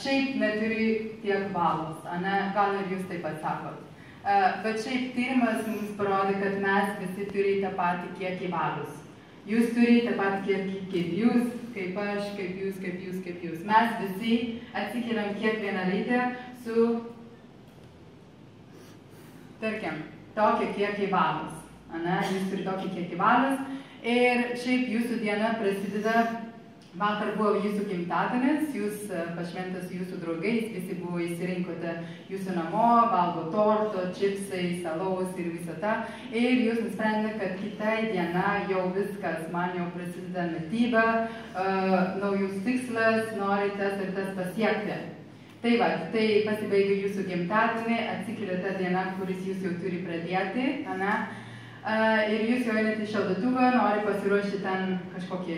šiaip neturi tiek valos, ane, gal ir jūs taip atsakot. Bet šiaip tyrimas mums parodė, kad mes visi turite tą patį kiekį valos. Jūs turite tą patį kiekį kaip jūs, kaip aš, kaip jūs, kaip jūs, kaip jūs. Mes visi atsikeliam kiekvieną rytą su, tarkim, tokia kiekį valos. Jūs turite tokį kiekį valos ir šiaip jūsų diena prasideda. Vakar buvo jūsų gimtadienis, jūs pašventas su jūsų draugais, visi buvo įsirinkote jūsų namo, valgo torto, čipsai, salaus ir visą tą. Ir jūs nusprendėte, kad kitai diena jau viskas, man jau prasideda mityba, naujus tikslas, nori tas ir tas pasiekti. Tai va, tai pasibaigia jūsų gimtadienį, atsikelia ta diena, kuris jūs jau turi pradėti, ane? Ir jūs jau einate į šaldytuvą, nori pasiruošti ten kažkokį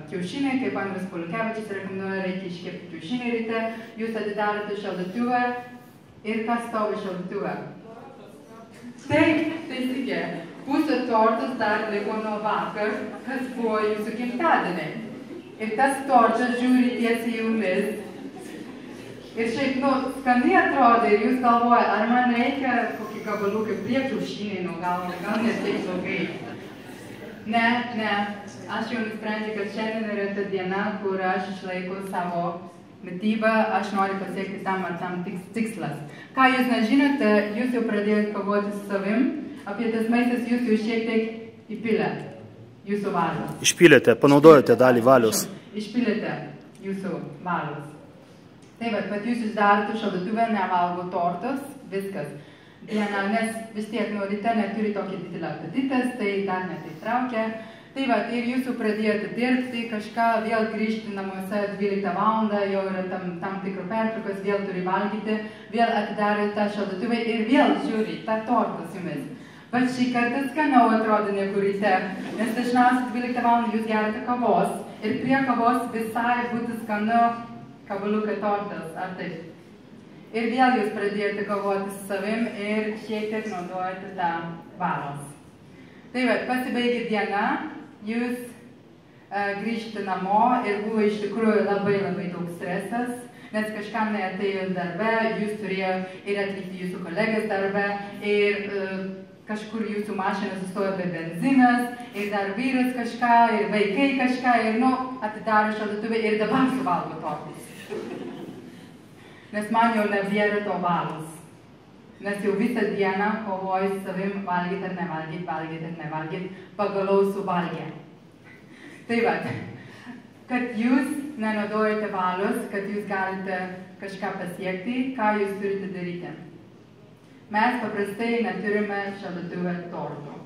kiaušinį, kaip Andrius Poliukevičius rekomenduoja, reikia iškepti kiaušinį ryte, jūs atidarote šaldytuvą ir kas stovi šaldytuvą? Taip, teisingai. Pusė tortos dar liko nuo vakar, kas buvo jūsų gimtadienį. Ir tas tortas žiūri tiesiai jumis. Ir šiaip, skaniai atrodo ir jūs galvoja, ar man reikia kokį gabaliuką prie kiaušinį, gal ne taip blogai. Ne, aš jau nusprendžiu, kad šiandien yra ta diena, kur aš išlaikau savo mitybą, aš noriu pasiekti tam ar tam tikslas. Ką jūs nežinote, jūs jau pradėjote kovoti su savim, apie tas maistas jūs jau šiek tiek įpilėte jūsų valios. Išpilėte, panaudojote dalį valios. Išpilėte jūsų valios. Taip, bet jūs uždarote šaldytuvę, nevalgo tortos, viskas. Diena, nes vis tiek nuo ryte neturi tokį didelį apetitas, tai dar netaip traukia. Tai va, ir jūs jau pradėjote dirbti, kažką vėl grįžti namuose 12 valandą, jau yra tam tikro pertraukas, vėl turi valgyti, vėl atidarėte tą šaldytuvę ir vėl žiūri tą tortą su jumis. Bet šį kartą skaniau atrodo negu ryte, nes dažniausiai 12 valandą jūs gerate kavos ir prie kavos visai būtų skanu kabaliukai tortas, ar taip. Ir vėl jūs pradėjote kovoti su savim ir šiek tiek naudojate tą valos. Tai va, pasibaigia diena, jūs grįžti namo ir buvo iš tikrųjų labai daug stresas, nes kažkam neatėjo darbe, jūs turėjo ir atlikti jūsų kolegas darbe, ir kažkur jūsų mašina sustojo be benzinas, ir dar vyras kažką, ir vaikai kažką, ir atidaro šaldytuvę ir dabar suvalgo tortus. Nes man jau nebėra to valos. Nes jau visą dieną kovoju su savim, valgyt ar nevalgyt, valgyt ar nevalgyt, pagaliau suvalgė. Tai va, kad jūs nenaudojate valios, kad jūs galite kažką pasiekti, ką jūs turite daryti. Mes paprastai neturime šaldytuve torto.